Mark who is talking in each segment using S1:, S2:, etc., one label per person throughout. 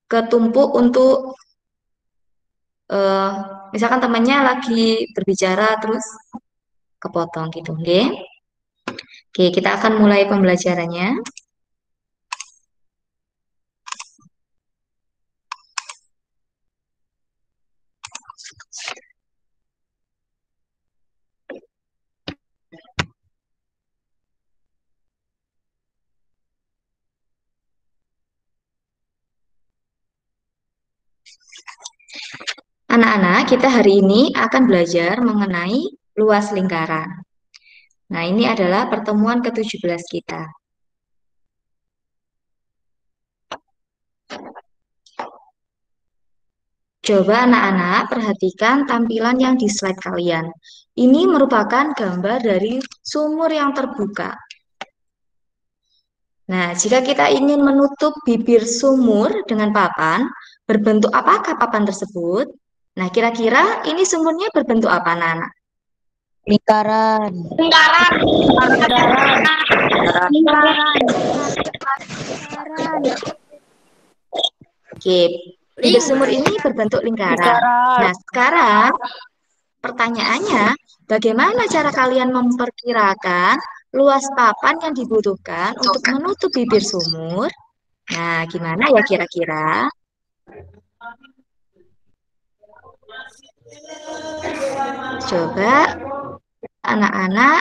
S1: ketumpuk untuk eh, misalkan temannya lagi berbicara terus kepotong gitu, oke? Oke, kita akan mulai pembelajarannya. Anak-anak, kita hari ini akan belajar mengenai luas lingkaran. Nah, ini adalah pertemuan ke-17 kita. Coba anak-anak perhatikan tampilan yang di slide kalian. Ini merupakan gambar dari sumur yang terbuka. Nah, jika kita ingin menutup bibir sumur dengan papan, berbentuk apakah papan tersebut? Nah, kira-kira ini sumurnya berbentuk apa, anak-anak?
S2: Lingkaran.
S3: Lingkaran.
S2: Lingkaran.
S3: Lingkaran.
S1: Oke, bibir sumur ini berbentuk lingkaran. Nah, sekarang pertanyaannya, bagaimana cara kalian memperkirakan luas papan yang dibutuhkan untuk menutup bibir sumur? Nah, gimana ya kira-kira? Coba anak-anak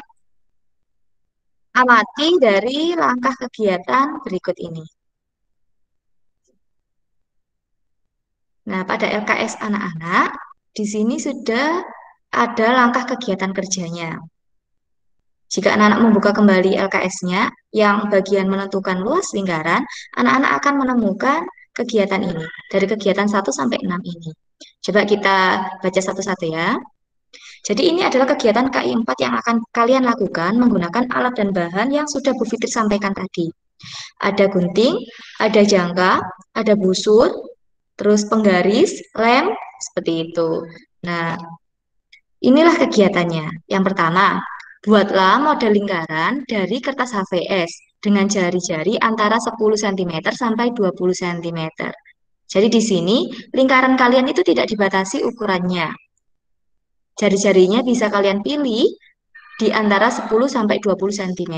S1: amati dari langkah kegiatan berikut ini. Nah, pada LKS anak-anak, di sini sudah ada langkah kegiatan kerjanya. Jika anak-anak membuka kembali LKS-nya, yang bagian menentukan luas lingkaran, anak-anak akan menemukan kegiatan ini, dari kegiatan 1 sampai 6 ini. Coba kita baca satu-satu ya. Jadi ini adalah kegiatan KI 4 yang akan kalian lakukan menggunakan alat dan bahan yang sudah Bu Fitri sampaikan tadi. Ada gunting, ada jangka, ada busur, terus penggaris, lem, seperti itu. Nah, inilah kegiatannya. Yang pertama, buatlah model lingkaran dari kertas HVS dengan jari-jari antara 10 cm sampai 20 cm. Jadi di sini lingkaran kalian itu tidak dibatasi ukurannya. Jari-jarinya bisa kalian pilih di antara 10 sampai 20 cm.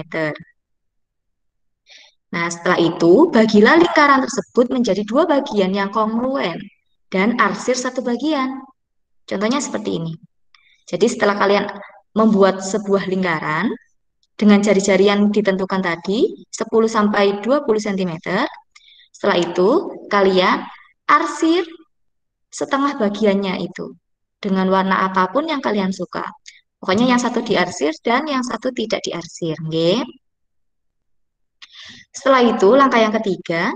S1: Nah, setelah itu, bagilah lingkaran tersebut menjadi 2 bagian yang kongruen dan arsir 1 bagian. Contohnya seperti ini. Jadi setelah kalian membuat sebuah lingkaran dengan jari-jari yang ditentukan tadi, 10 sampai 20 cm, setelah itu kalian arsir setengah bagiannya itu dengan warna apapun yang kalian suka. Pokoknya yang satu diarsir dan yang satu tidak diarsir. Nggih. Setelah itu, langkah yang ketiga,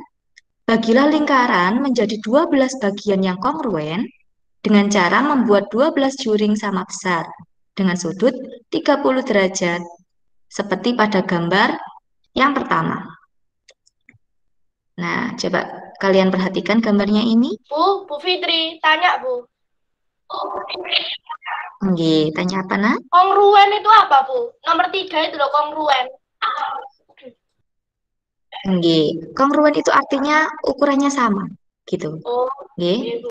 S1: bagilah lingkaran menjadi 12 bagian yang kongruen dengan cara membuat 12 juring sama besar dengan sudut 30 derajat seperti pada gambar yang pertama. Nah, coba kalian perhatikan gambarnya ini.
S3: Bu Fitri, tanya Bu.
S1: Nggih, tanya apa, Nak?
S3: Kongruen itu apa Bu? Nomor 3 itu loh kongruen.
S1: Nggih, kongruen itu artinya ukurannya sama, gitu.
S3: Oh,
S1: Nggih.
S3: iya Bu.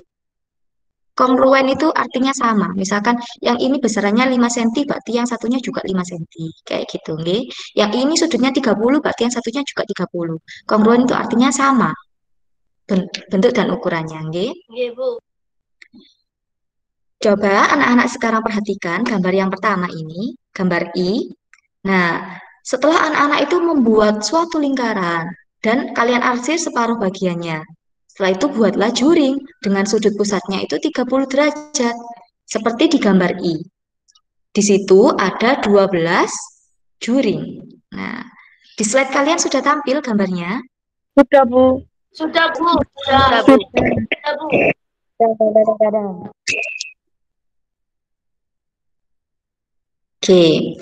S1: Kongruen itu artinya sama. Misalkan yang ini besarannya 5 cm, berarti yang satunya juga 5 cm. Kayak gitu, nggih. Yang ini sudutnya 30, berarti yang satunya juga 30. Kongruen itu artinya sama bentuk dan ukurannya, nggih.
S3: Iya Bu.
S1: Coba anak-anak sekarang perhatikan gambar yang pertama ini, gambar I. Nah, setelah anak-anak itu membuat suatu lingkaran dan kalian arsir separuh bagiannya. Setelah itu buatlah juring dengan sudut pusatnya itu 30 derajat, seperti di gambar I. Di situ ada 12 juring. Nah, di slide kalian sudah tampil gambarnya?
S2: Sudah, Bu.
S3: Sudah Bu. Sudah Bu. Sudah Bu.
S1: Oke,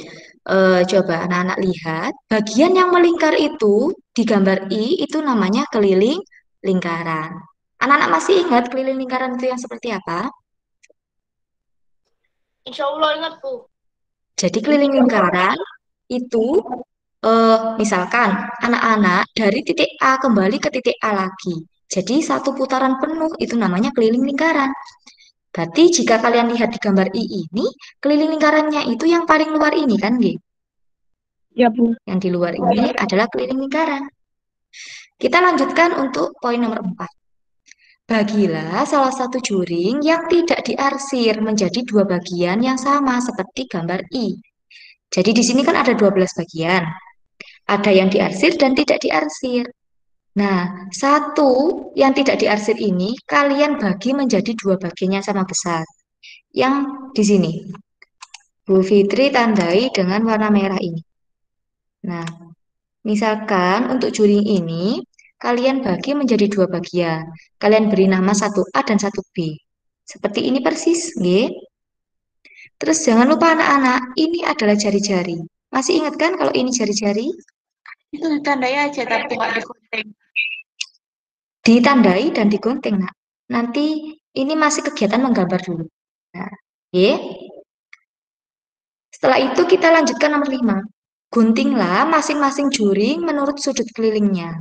S1: coba anak-anak lihat. Bagian yang melingkar itu di gambar I itu namanya keliling lingkaran. Anak-anak masih ingat keliling lingkaran itu yang seperti apa?
S3: Insya Allah ingat Bu.
S1: Jadi keliling lingkaran itu misalkan anak-anak dari titik A kembali ke titik A lagi. Jadi satu putaran penuh itu namanya keliling lingkaran. Berarti jika kalian lihat di gambar I ini, keliling lingkarannya itu yang paling luar ini kan, G?
S2: Ya, Bu.
S1: Yang di luar ini adalah keliling lingkaran. Kita lanjutkan untuk poin nomor 4. Bagilah salah satu juring yang tidak diarsir menjadi dua bagian yang sama seperti gambar I. Jadi di sini kan ada 12 bagian. Ada yang diarsir dan tidak diarsir. Nah, satu yang tidak diarsir ini kalian bagi menjadi dua bagian yang sama besar. Yang di sini, Bu Fitri tandai dengan warna merah ini. Nah, misalkan untuk juring ini, kalian bagi menjadi dua bagian. Kalian beri nama satu A dan satu B. Seperti ini persis, nggih. Terus jangan lupa anak-anak, ini adalah jari-jari. Masih ingat kan kalau ini jari-jari?
S3: Itu ditandai aja tapi nggak digunting.
S1: Ditandai dan digunting, nak. Nanti ini masih kegiatan menggambar dulu. Nah, oke. Setelah itu kita lanjutkan nomor 5. Guntinglah masing-masing juring menurut sudut kelilingnya.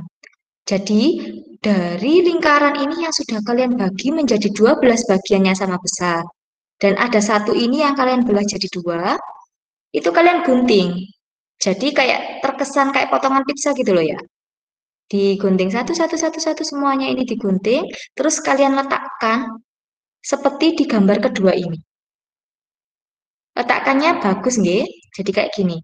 S1: Jadi, dari lingkaran ini yang sudah kalian bagi menjadi 12 bagian yang sama besar. Dan ada satu ini yang kalian belah jadi dua, itu kalian gunting. Jadi kayak terkesan kayak potongan pizza gitu loh ya. Digunting satu semuanya ini digunting, terus kalian letakkan seperti di gambar kedua ini. Letakkannya bagus nggih. Jadi kayak gini.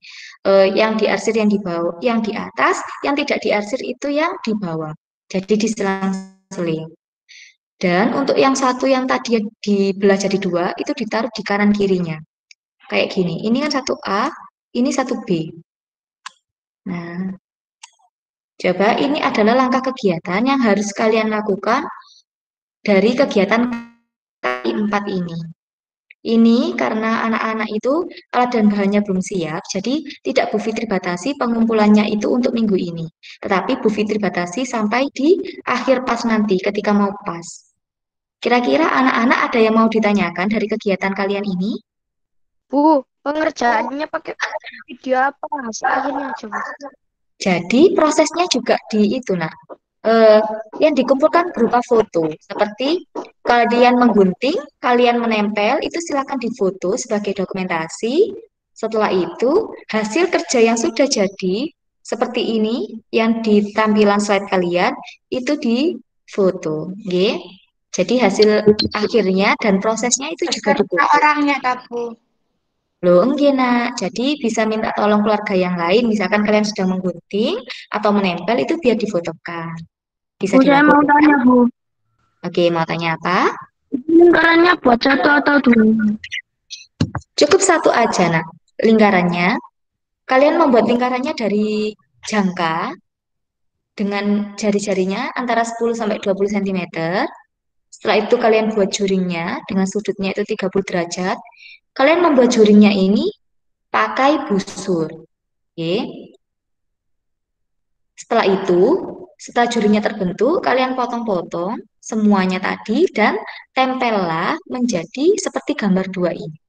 S1: Yang diarsir yang di bawah, yang di atas, yang tidak diarsir itu yang di bawah. Jadi diselang-seling. Dan untuk yang satu yang tadi dibelah jadi dua, itu ditaruh di kanan kirinya. Kayak gini. Ini kan satu A, ini satu B. Nah, coba ini adalah langkah kegiatan yang harus kalian lakukan dari kegiatan KI 4 ini. Ini karena anak-anak itu alat dan bahannya belum siap, jadi tidak Bu Fitri batasi pengumpulannya itu untuk minggu ini. Tetapi Bu Fitri batasi sampai di akhir pas nanti ketika mau pas. Kira-kira anak-anak ada yang mau ditanyakan dari kegiatan kalian ini?
S2: Bu, pengerjaannya pakai video apa? Hasilnya aja, Bu.
S1: Jadi prosesnya juga di itu, nak. Yang dikumpulkan berupa foto, seperti kalian menggunting, kalian menempel, itu silakan difoto sebagai dokumentasi. Setelah itu, hasil kerja yang sudah jadi, seperti ini, yang di tampilan slide kalian, itu difoto. Nggih. Jadi hasil akhirnya dan prosesnya itu juga
S3: Beserta
S1: difoto.
S3: orangnya, Kak Bu.
S1: Loh, enggak, nak. Jadi bisa minta tolong keluarga yang lain, misalkan kalian sudah menggunting atau menempel, itu biar difotokan. Bisa
S2: Bu, saya mau
S1: dilakukan.
S2: tanya, Bu.
S1: Oke, mau tanya apa?
S2: Lingkarannya buat satu atau dua?
S1: Cukup satu aja, nak. Lingkarannya. Kalian membuat lingkarannya dari jangka dengan jari-jarinya antara 10 sampai 20 cm. Setelah itu kalian buat juringnya dengan sudutnya itu 30 derajat. Kalian membuat juringnya ini pakai busur. Oke. Setelah itu, setelah jurinya terbentuk, kalian potong-potong semuanya tadi dan tempellah menjadi seperti gambar dua ini.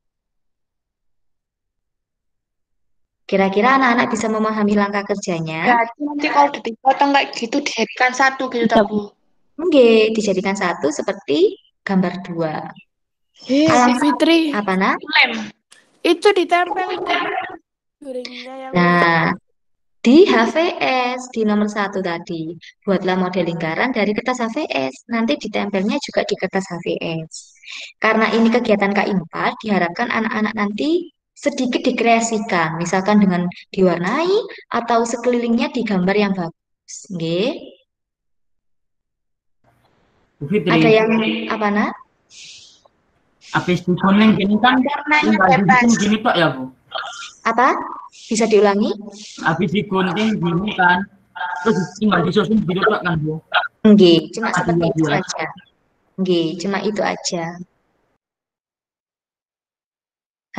S1: Kira-kira anak-anak bisa memahami langkah kerjanya?
S3: Berarti nanti kalau udah dipotong kayak gitu dijadikan satu gitu,
S2: Bisa,
S3: Kak
S2: Bu.
S3: Bu.
S1: Oke, dijadikan satu seperti gambar dua. Alam
S4: Fitri,
S1: apa, nak?
S3: Lem.
S4: itu ditempel di juringnya yang
S1: Nah, di HVS, di nomor satu tadi, buatlah model lingkaran dari kertas HVS. Nanti ditempelnya juga di kertas HVS. Karena ini kegiatan K4, diharapkan anak-anak nanti sedikit dikreasikan, misalkan dengan diwarnai atau sekelilingnya digambar yang bagus. Nggih.
S5: Bu Fitri,
S1: Ada yang apa, nak?
S5: habis digunting gini kan
S3: Warnanya
S5: tinggal
S3: bebas.
S5: disusun gini Pak ya Bu?
S1: Apa? Bisa diulangi?
S5: Habis digunting gini kan, terus tinggal disusun gitu Pak kan Bu?
S1: Nggih, cuma
S5: Aduh,
S1: seperti itu
S5: ya.
S1: aja. Nggih, cuma itu aja.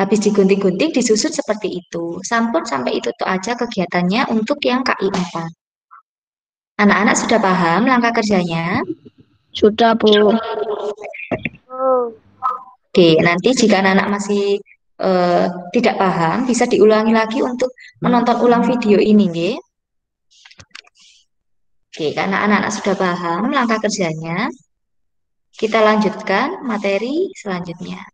S1: Habis digunting-gunting, disusun seperti itu. Sampun sampai itu tuh aja kegiatannya untuk yang KI 4. Anak-anak sudah paham langkah kerjanya?
S2: Sudah, Bu.
S1: Oke, nanti jika anak-anak masih tidak paham, bisa diulangi lagi untuk menonton ulang video ini, nggih. Oke, karena anak-anak sudah paham langkah kerjanya, kita lanjutkan materi selanjutnya.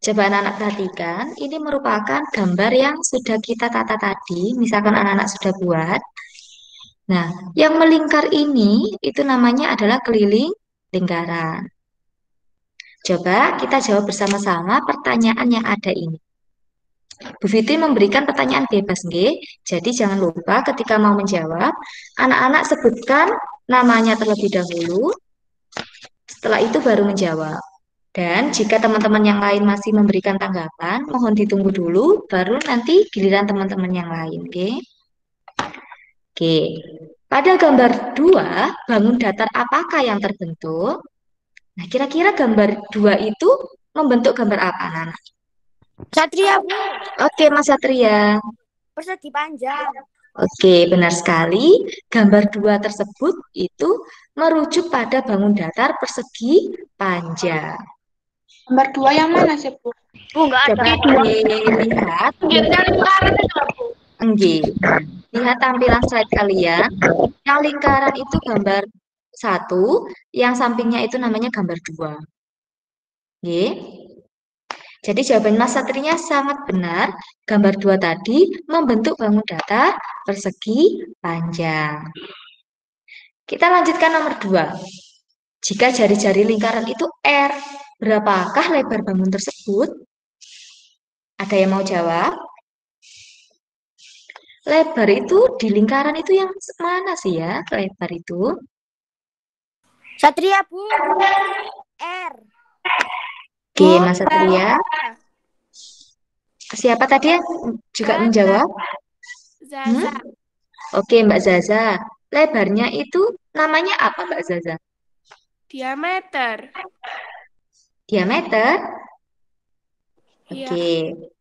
S1: Coba anak-anak perhatikan, ini merupakan gambar yang sudah kita tata tadi, misalkan anak-anak sudah buat. Nah, yang melingkar ini itu namanya adalah keliling lingkaran. Coba kita jawab bersama-sama pertanyaan yang ada ini. Bu Fitri memberikan pertanyaan bebas, nggih. Jadi jangan lupa ketika mau menjawab, anak-anak sebutkan namanya terlebih dahulu, setelah itu baru menjawab. Dan jika teman-teman yang lain masih memberikan tanggapan, mohon ditunggu dulu, baru nanti giliran teman-teman yang lain, oke? Oke, pada gambar 2, bangun datar apakah yang terbentuk? Nah, kira-kira gambar 2 itu membentuk gambar apa, anak?
S4: Satria, Bu.
S1: Oke, Mas Satria.
S4: Persegi panjang.
S1: Oke, benar sekali. Gambar 2 tersebut itu merujuk pada bangun datar persegi panjang.
S3: Gambar 2 yang mana sih, Bu?
S2: Bu, nggak ada.
S1: Coba dilihat.
S3: Yang lingkaran itu loh, Bu.
S1: Enggih. Lihat tampilan slide kalian. Yang lingkaran itu gambar 1, yang sampingnya itu namanya gambar 2. Nggih. Jadi jawaban Mas Satrinya sangat benar. Gambar 2 tadi membentuk bangun datar persegi panjang. Kita lanjutkan nomor 2. Jika jari-jari lingkaran itu R, berapakah lebar bangun tersebut? Ada yang mau jawab? Lebar itu di lingkaran itu yang mana sih ya? Lebar itu.
S4: Satria, Bu. R.
S1: Oke, Mas Satria. Siapa tadi yang juga
S4: Zaza.
S1: menjawab?
S4: Zaza.
S1: Oke, Mbak Zaza. Lebarnya itu namanya apa, Mbak Zaza?
S4: Diameter.
S1: Diameter?
S4: Iya.
S1: Oke.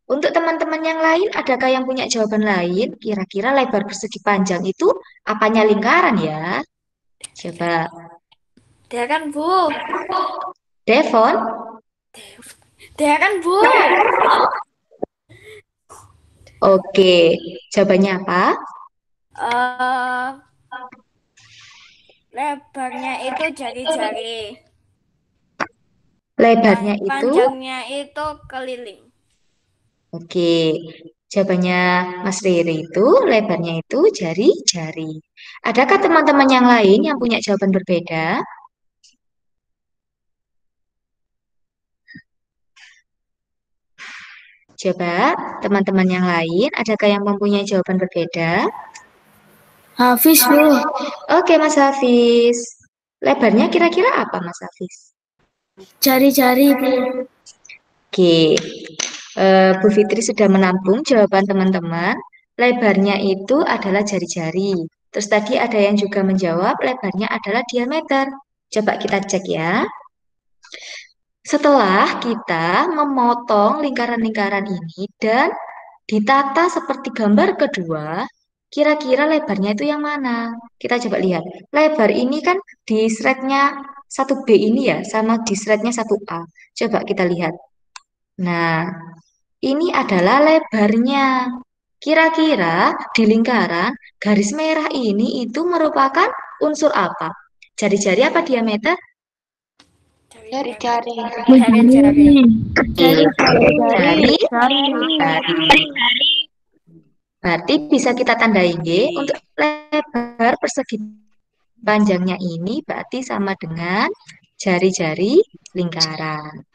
S1: Untuk teman-teman yang lain, adakah yang punya jawaban lain? Kira-kira lebar persegi panjang itu apanya lingkaran ya? Coba.
S4: Dia kan, Bu.
S1: Devon?
S4: Dia kan, Bu.
S1: Oke. Jawabannya apa?
S4: Lebarnya itu jari-jari.
S1: Lebarnya itu?
S4: Panjangnya itu keliling.
S1: Oke. Jawabannya Mas Riri itu lebarnya itu jari-jari. Adakah teman-teman yang lain yang punya jawaban berbeda? Coba teman-teman yang lain, adakah yang mempunyai jawaban berbeda?
S4: Hafiz, Bu.
S1: Oke, Mas Hafiz. Lebarnya kira-kira apa, Mas Hafiz?
S4: Jari-jari, Bu.
S1: Oke. Bu Fitri sudah menampung jawaban teman-teman. Lebarnya itu adalah jari-jari. Terus tadi ada yang juga menjawab lebarnya adalah diameter. Coba kita cek ya. Setelah kita memotong lingkaran-lingkaran ini dan ditata seperti gambar kedua, kira-kira lebarnya itu yang mana? Kita coba lihat. Lebar ini kan di shrednya 1B ini ya, sama di shrednya 1A. Coba kita lihat. Nah, ini adalah lebarnya. Kira-kira di lingkaran garis merah ini itu merupakan unsur apa? Jari-jari apa diameter?
S3: Jari-jari.
S4: Jari-jari.
S1: Jari-jari. Berarti bisa kita tandai G untuk lebar persegi panjangnya ini berarti sama dengan jari-jari lingkaran.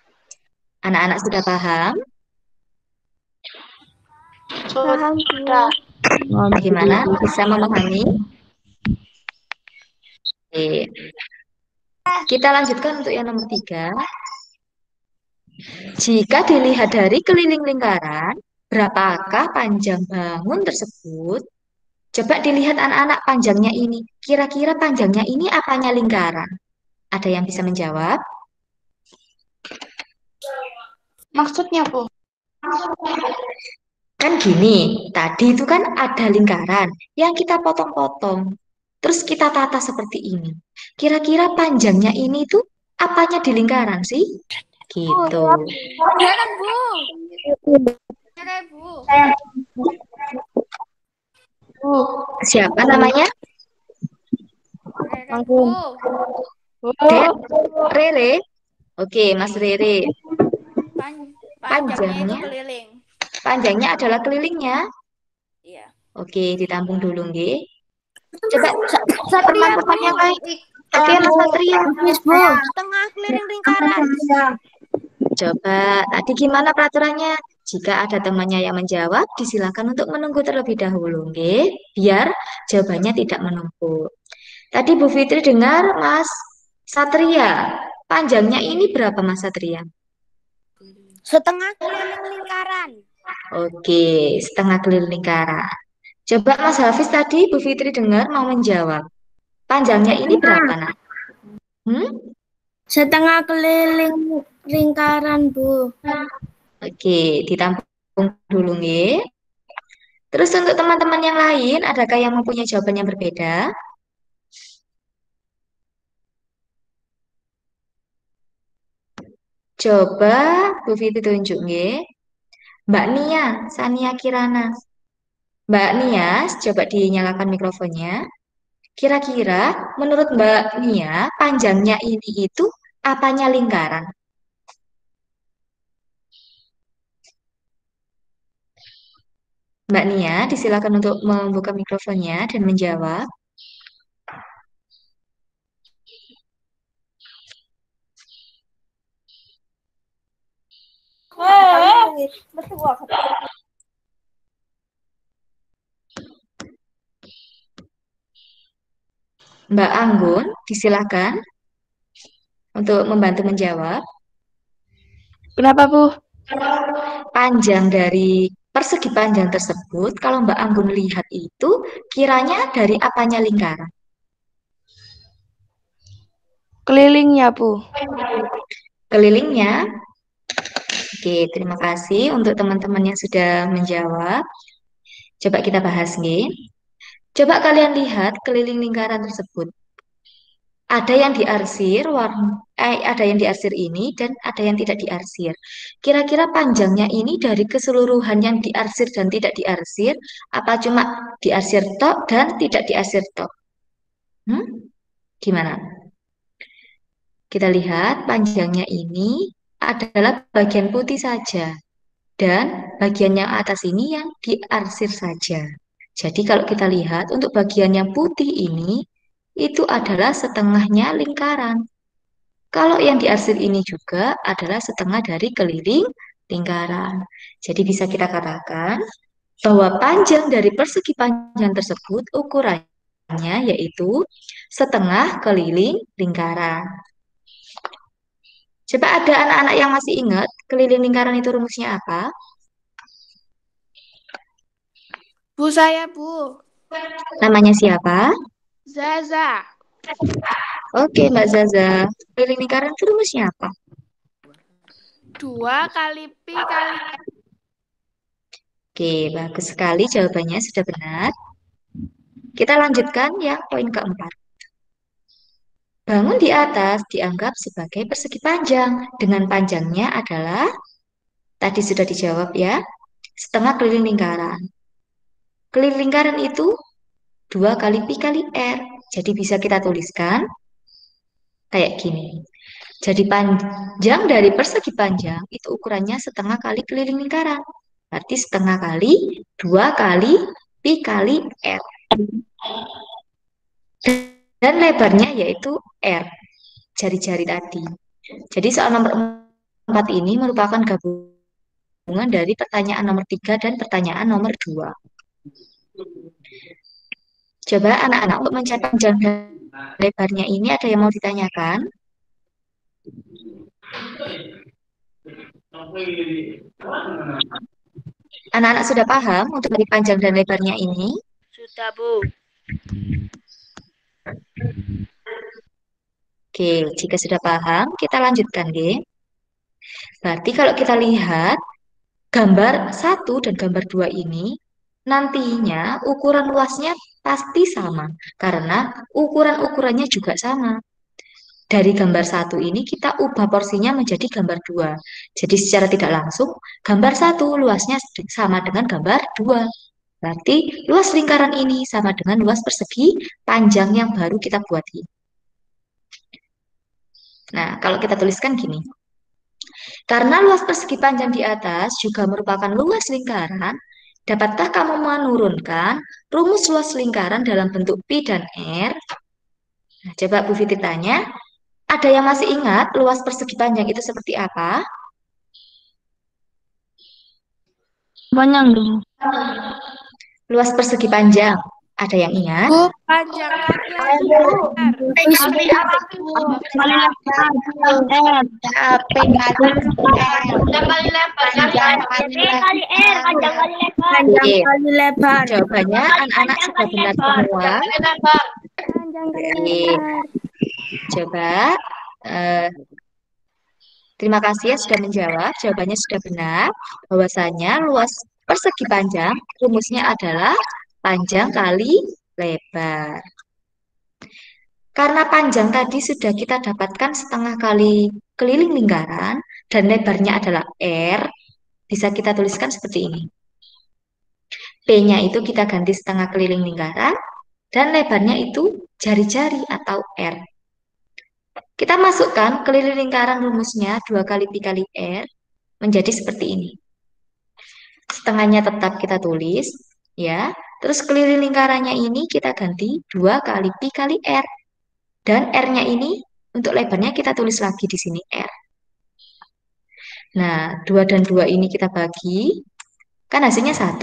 S1: Anak-anak sudah paham?
S3: Sudah.
S1: Bagaimana? Bisa memahami? Oke. Kita lanjutkan untuk yang nomor 3. Jika dilihat dari keliling lingkaran, berapakah panjang bangun tersebut? Coba dilihat anak-anak panjangnya ini. Kira-kira panjangnya ini apanya lingkaran? Ada yang bisa menjawab?
S3: Maksudnya, Bu?
S1: Kan gini, tadi itu kan ada lingkaran yang kita potong-potong. Terus kita tata seperti ini. Kira-kira panjangnya ini tuh apanya di lingkaran sih? Gitu.
S4: Dia kan, Bu. Jari, Bu.
S2: Bu.
S1: Siapa namanya?
S4: Rere,
S2: Anggun.
S4: Bu.
S1: Dek,
S2: Oh,
S1: Rere. Oke, Mas Rere.
S4: Panjangnya itu
S1: Panjangnya,
S4: keliling.
S1: panjangnya adalah kelilingnya.
S4: Iya.
S1: Oke, ditampung dulu, nggih. Coba
S4: Satria,
S1: teman-teman
S4: Bu.
S1: yang lain. Oke, Mas Satria.
S4: Hafiz, Bu. Setengah keliling lingkaran.
S1: Coba tadi gimana peraturannya? Jika ada temannya yang menjawab, disilakan untuk menunggu terlebih dahulu, nggih. Biar jawabannya tidak menumpuk. Tadi Bu Fitri dengar Mas Satria. Panjangnya ini berapa Mas Satria?
S4: Setengah keliling lingkaran.
S1: Oke, setengah keliling lingkaran. Coba Mas Hafiz tadi Bu Fitri dengar mau menjawab. Panjangnya ini berapa, nak? Hmm?
S4: Setengah keliling lingkaran, Bu.
S1: Oke, ditampung dulu, nggih. Terus untuk teman-teman yang lain, adakah yang mempunyai jawaban yang berbeda? Coba Bu Fitri tunjuk, nggih. Mbak Nia, Sania Kirana. Mbak Nia, coba dinyalakan mikrofonnya. Kira-kira menurut Mbak Nia, panjangnya ini itu apanya lingkaran? Mbak Nia, disilakan untuk membuka mikrofonnya dan menjawab. Mbak Anggun, disilakan untuk membantu menjawab.
S2: kenapa, Bu?
S1: Panjang dari persegi panjang tersebut, kalau Mbak Anggun lihat itu, kiranya dari apanya lingkaran?
S2: Kelilingnya, Bu.
S1: Kelilingnya. Oke, terima kasih untuk teman-teman yang sudah menjawab. Coba kita bahas, nih. Coba kalian lihat keliling lingkaran tersebut. Ada yang diarsir ada yang diarsir ini dan ada yang tidak diarsir. Kira-kira panjangnya ini dari keseluruhan yang diarsir dan tidak diarsir, apa cuma diarsir tok dan tidak diarsir tok? Gimana? Kita lihat panjangnya ini adalah bagian putih saja dan bagian yang atas ini yang diarsir saja. Jadi kalau kita lihat untuk bagian yang putih ini itu adalah setengahnya lingkaran. Kalau yang diarsir ini juga adalah setengah dari keliling lingkaran. Jadi bisa kita katakan bahwa panjang dari persegi panjang tersebut ukurannya yaitu setengah keliling lingkaran. Coba ada anak-anak yang masih ingat keliling lingkaran itu rumusnya apa?
S4: Bu, saya, Bu.
S1: Namanya siapa?
S4: Zaza.
S1: Oke, Mbak Zaza. Keliling lingkaran itu rumusnya apa?
S4: 2 kali pi kali R.
S1: Oke, bagus sekali jawabannya sudah benar. Kita lanjutkan yang poin keempat. Bangun di atas dianggap sebagai persegi panjang. Dengan panjangnya adalah, tadi sudah dijawab ya, setengah keliling lingkaran. Keliling lingkaran itu 2 kali pi kali R. Jadi bisa kita tuliskan kayak gini. Jadi panjang dari persegi panjang itu ukurannya setengah kali keliling lingkaran. Berarti setengah kali 2 kali pi kali R. Dan lebarnya yaitu R, jari-jari tadi. Jadi soal nomor 4 ini merupakan gabungan dari pertanyaan nomor 3 dan pertanyaan nomor 2. Coba anak-anak untuk mencari panjang dan lebarnya ini ada yang mau ditanyakan? Anak-anak sudah paham untuk mencari panjang dan lebarnya ini?
S4: Sudah, Bu.
S1: Oke, jika sudah paham, kita lanjutkan, G. Berarti kalau kita lihat gambar 1 dan gambar 2 ini, nantinya ukuran luasnya pasti sama, karena ukuran-ukurannya juga sama. Dari gambar 1 ini kita ubah porsinya menjadi gambar 2. Jadi secara tidak langsung, gambar 1 luasnya sama dengan gambar 2. Berarti luas lingkaran ini sama dengan luas persegi panjang yang baru kita buat ini. Nah, kalau kita tuliskan gini. Karena luas persegi panjang di atas juga merupakan luas lingkaran, dapatkah kamu menurunkan rumus luas lingkaran dalam bentuk Pi dan R? Nah, coba Bu Fitri tanya, ada yang masih ingat luas persegi panjang itu seperti apa?
S2: Panjang dulu.
S1: Luas persegi panjang, ada yang ingat?
S4: Bu, panjang kali lebar.
S3: Kali apa sih, Bu? Panjang kali lebar. Kali R, panjang kali lebar.
S1: Oke,
S2: Kali lebar.
S1: jawabannya anak-anak sudah benar semua.
S3: Kali lebar.
S2: Panjang kali
S1: Oke, coba. Terima kasih ya sudah menjawab. Jawabannya sudah benar. Bahwasanya luas persegi panjang rumusnya adalah panjang kali lebar. Karena panjang tadi sudah kita dapatkan setengah kali keliling lingkaran dan lebarnya adalah R, bisa kita tuliskan seperti ini. P-nya itu kita ganti setengah keliling lingkaran dan lebarnya itu jari-jari atau R. Kita masukkan keliling lingkaran rumusnya 2 kali Pi kali R menjadi seperti ini. Setengahnya tetap kita tulis, ya. Terus keliling lingkarannya ini kita ganti 2 kali Pi kali R. Dan R-nya ini untuk lebarnya kita tulis lagi di sini R. Nah, 2 dan 2 ini kita bagi, kan hasilnya 1.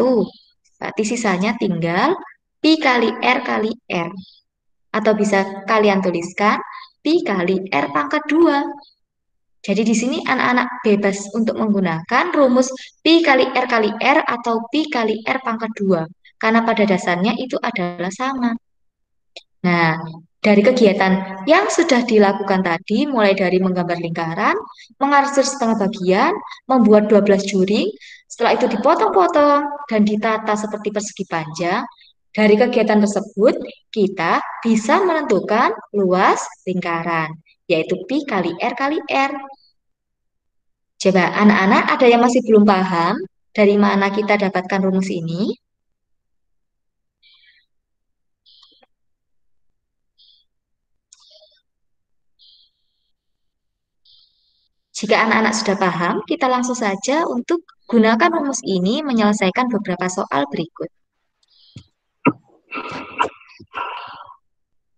S1: Berarti sisanya tinggal Pi kali R kali R. Atau bisa kalian tuliskan Pi kali R pangkat 2. Jadi di sini anak-anak bebas untuk menggunakan rumus Pi kali R atau Pi kali R pangkat 2. Karena pada dasarnya itu adalah sama. Nah, dari kegiatan yang sudah dilakukan tadi, mulai dari menggambar lingkaran, mengarsir setengah bagian, membuat 12 juring, setelah itu dipotong-potong dan ditata seperti persegi panjang, dari kegiatan tersebut kita bisa menentukan luas lingkaran, yaitu Pi kali R. Coba anak-anak ada yang masih belum paham dari mana kita dapatkan rumus ini? Jika anak-anak sudah paham, kita langsung saja untuk gunakan rumus ini menyelesaikan beberapa soal berikut.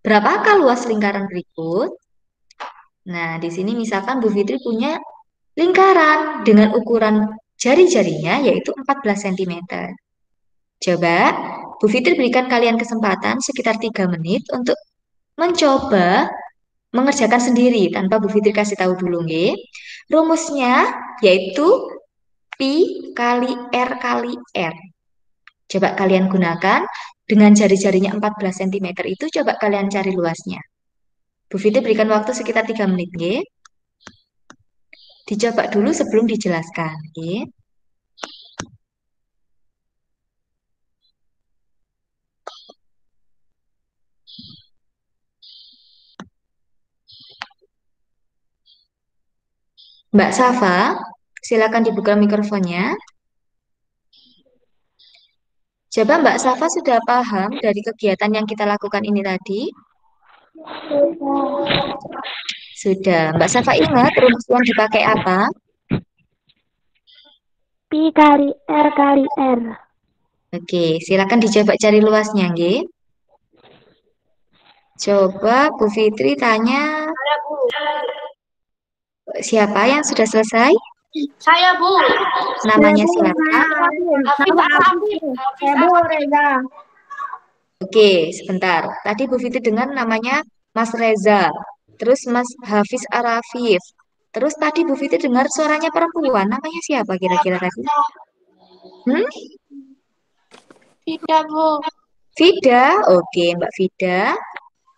S1: Berapakah luas lingkaran berikut? Nah, di sini misalkan Bu Fitri punya lingkaran dengan ukuran jari-jarinya yaitu 14 cm. Coba Bu Fitri berikan kalian kesempatan sekitar 3 menit untuk mencoba mengerjakan sendiri tanpa Bu Fitri kasih tahu dulu, nggih. Rumusnya yaitu Pi kali R. Coba kalian gunakan dengan jari-jarinya 14 cm itu, coba kalian cari luasnya. Bu Fitri berikan waktu sekitar 3 menit, nggih. Dicoba dulu sebelum dijelaskan, nggih. Mbak Safa, silakan dibuka mikrofonnya. Coba Mbak Safa sudah paham dari kegiatan yang kita lakukan ini tadi? Sudah. Mbak Safa ingat rumus yang dipakai apa?
S2: Pi kali R.
S1: Oke, silakan dicoba cari luasnya, nggih. Coba Bu Fitri tanya
S3: Saya, Bu.
S1: siapa yang sudah selesai?
S3: Saya, Bu.
S1: Namanya siapa?
S2: Reza.
S1: Oke, sebentar. Tadi Bu Fitri dengar namanya Mas Reza. Terus Mas Hafiz Arafif. Terus tadi Bu Fitri dengar suaranya perempuan. Namanya siapa kira-kira tadi?
S3: Tidak, Bu.
S1: Vida. Oke, Mbak Vida.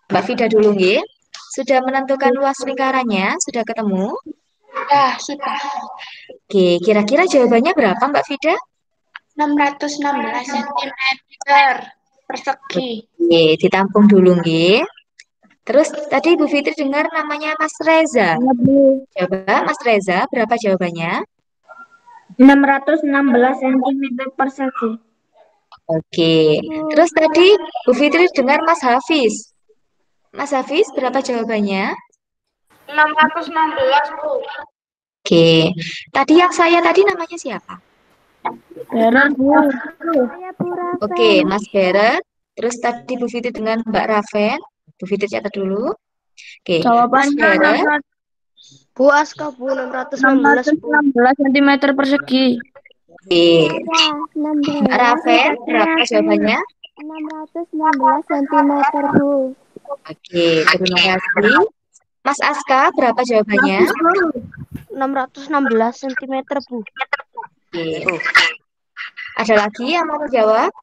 S1: Mbak Vida dulu, nggih. Sudah menentukan luas lingkarannya? Sudah ketemu?
S3: Ya, sudah.
S1: Oke, kira-kira jawabannya berapa, Mbak Vida?
S3: 616 cm persegi.
S1: Oke, ditampung dulu, nggih. Terus tadi Bu Fitri dengar namanya Mas Reza. Coba Mas Reza, berapa jawabannya?
S2: 616 cm persegi.
S1: Oke. Terus tadi Bu Fitri dengar Mas Hafiz. Mas Hafiz, berapa jawabannya?
S3: 616, Bu.
S1: Oke. Tadi yang saya tadi namanya siapa?
S2: Berat, Bu.
S1: Oke, Mas Beret. Terus tadi Bu Fitri dengan Mbak Raven. Bu Fitri catat dulu. Oke, Mas
S2: Jawabannya
S1: Beret.
S2: Bu Aska, Bu, 616, Bu.
S6: 616 cm persegi.
S1: Oke, Mbak Raven, berapa jawabannya?
S7: 616 cm, Bu.
S1: Oke, terima kasih. Mas Aska, berapa jawabannya?
S2: 616 cm, Bu.
S1: Oke. Ada lagi yang mau menjawab?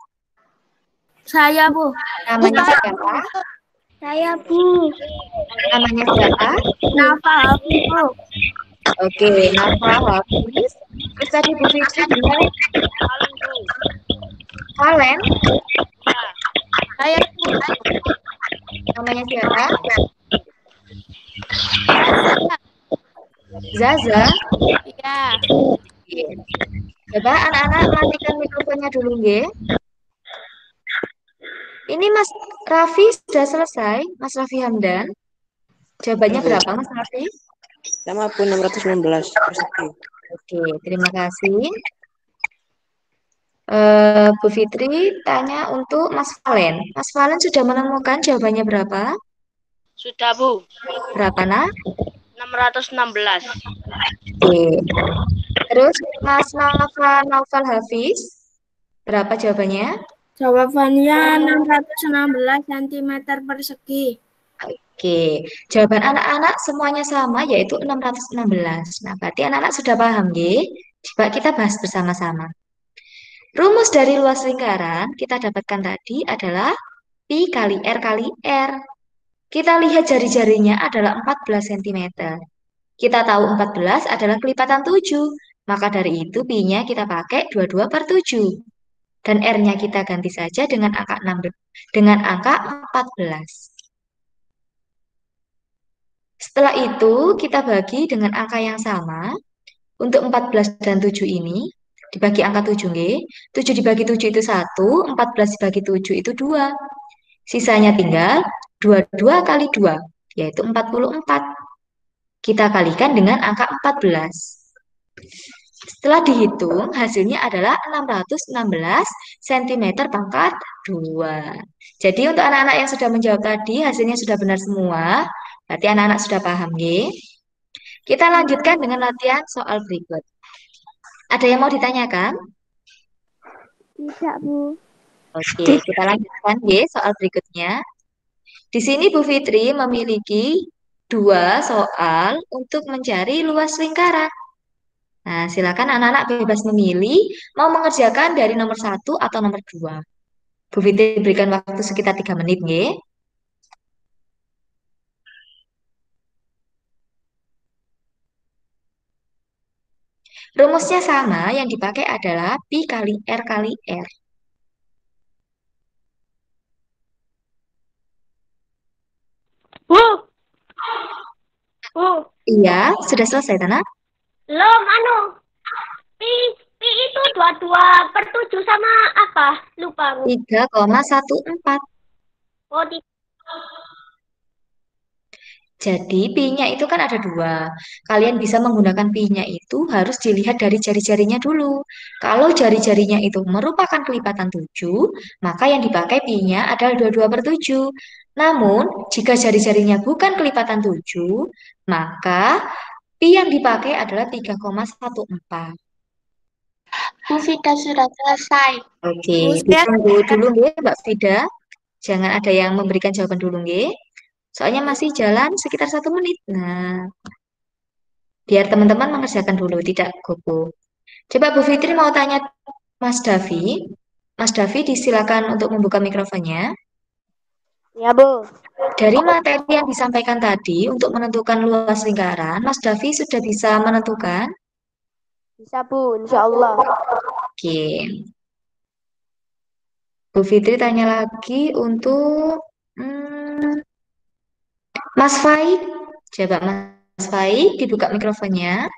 S6: Saya, Bu.
S1: Namanya siapa?
S7: Saya, Bu.
S1: Namanya siapa?
S6: Nafa Hafiz, Bu.
S1: Oke, Nafa Hafiz. Terus tadi Bu Fitri dengan Valen.
S6: Saya,
S1: Namanya siapa? Zaza.
S4: Iya.
S1: Oke. Coba anak-anak matikan mikrofonnya dulu, nggih. Ini Mas Raffi sudah selesai, Mas Raffi Hamdan. Jawabannya berapa, Mas Raffi?
S8: Sama pun 616 persegi.
S1: Oke, terima kasih. Bu Fitri tanya untuk Mas Valen. Mas Valen sudah menemukan jawabannya berapa?
S2: Sudah, Bu.
S1: Berapa, nak?
S2: 616.
S1: Oke. Terus Mas Naufal Hafiz, berapa jawabannya?
S6: Jawabannya 616 cm persegi.
S1: Oke, jawaban anak-anak semuanya sama, yaitu 616. Nah, berarti anak-anak sudah paham, nggih? Coba kita bahas bersama-sama. Rumus dari luas lingkaran kita dapatkan tadi adalah Pi kali R kali R. Kita lihat jari-jarinya adalah 14 cm. Kita tahu 14 adalah kelipatan 7. Maka dari itu Pi-nya kita pakai 22 per 7. Dan R-nya kita ganti saja dengan angka 14. Setelah itu kita bagi dengan angka yang sama. Untuk 14 dan 7 ini dibagi angka 7, nggih. 7 dibagi 7 itu 1, 14 dibagi 7 itu 2. Sisanya tinggal 22 kali 2, yaitu 44. Kita kalikan dengan angka 14. Setelah dihitung, hasilnya adalah 616 cm pangkat 2. Jadi untuk anak-anak yang sudah menjawab tadi, hasilnya sudah benar semua. Berarti anak-anak sudah paham, nggih. Kita lanjutkan dengan latihan soal berikut. Ada yang mau ditanyakan?
S7: Tidak, Bu.
S1: Oke, kita lanjutkan, nggih, soal berikutnya. Di sini Bu Fitri memiliki 2 soal untuk mencari luas lingkaran. Nah, silakan anak-anak bebas memilih mau mengerjakan dari nomor 1 atau nomor 2. Bu Fitri berikan waktu sekitar 3 menit, nggih. Rumusnya sama, yang dipakai adalah Pi kali R kali R.
S3: Bu. Bu.
S1: Iya, sudah selesai, Tana?
S3: Belum, Pi itu 22 per 7 sama apa? Lupa, Bu.
S1: 3,14.
S3: Oh,
S1: Jadi pi-nya itu kan ada 2. Kalian bisa menggunakan pi-nya itu harus dilihat dari jari-jarinya dulu. Kalau jari-jarinya itu merupakan kelipatan 7, maka yang dipakai pi-nya adalah 22 per 7. Namun, jika jari-jarinya bukan kelipatan 7, maka pi yang dipakai adalah 3,14.
S3: Bu Fida sudah selesai.
S1: Oke,
S4: Buset.
S1: ditunggu dulu nggih, Mbak Fida. Jangan ada yang memberikan jawaban dulu nggih. Soalnya masih jalan sekitar 1 menit. Nah, biar teman-teman mengerjakan dulu, tidak gopo. Coba Bu Fitri mau tanya Mas Davi. Mas Davi, disilakan untuk membuka mikrofonnya.
S2: Ya, Bu.
S1: Dari materi yang disampaikan tadi untuk menentukan luas lingkaran, Mas Davi sudah bisa menentukan?
S2: Bisa, Bu. Insya Allah.
S1: Oke. Bu Fitri tanya lagi untuk Mas Faik. Coba Mas Faik dibuka mikrofonnya.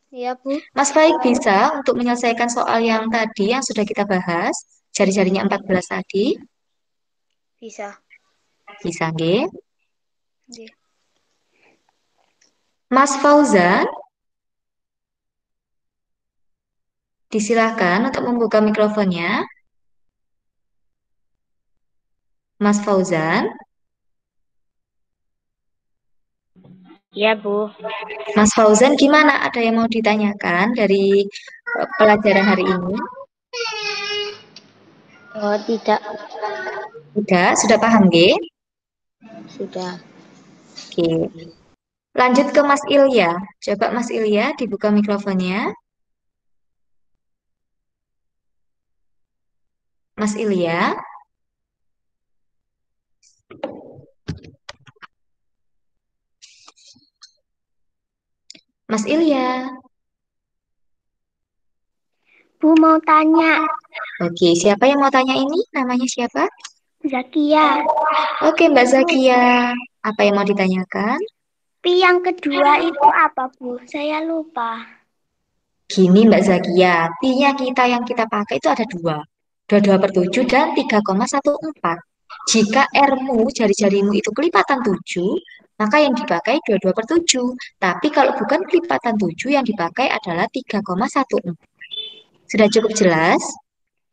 S2: Iya, Bu.
S1: Mas Faik bisa untuk menyelesaikan soal yang tadi yang sudah kita bahas. Jari-jarinya 14 tadi.
S2: Bisa.
S1: Bisa, nggih.
S2: Nggih.
S1: Mas Fauzan, disilakan untuk membuka mikrofonnya. Mas Fauzan.
S3: Iya, Bu.
S1: Mas Fauzan, gimana? Ada yang mau ditanyakan dari pelajaran hari ini?
S3: Oh, tidak.
S1: Sudah, paham, nggih?
S3: Sudah.
S1: Oke. Lanjut ke Mas Ilya. Coba Mas Ilya dibuka mikrofonnya. Mas Ilya. Mas Ilya.
S7: Bu mau tanya.
S1: Oke, siapa yang mau tanya ini? Namanya siapa?
S7: Zakia.
S1: Oke, Mbak Zakia. Apa yang mau ditanyakan?
S7: Pi yang kedua itu apa, Bu? Saya lupa.
S1: Gini Mbak Zakia, pi-nya yang kita pakai itu ada dua. 22/7 dan 3,14. Jika R-mu, jari-jarimu itu kelipatan 7, maka yang dipakai 22/7. Tapi kalau bukan kelipatan 7, yang dipakai adalah 3,14. Sudah cukup jelas?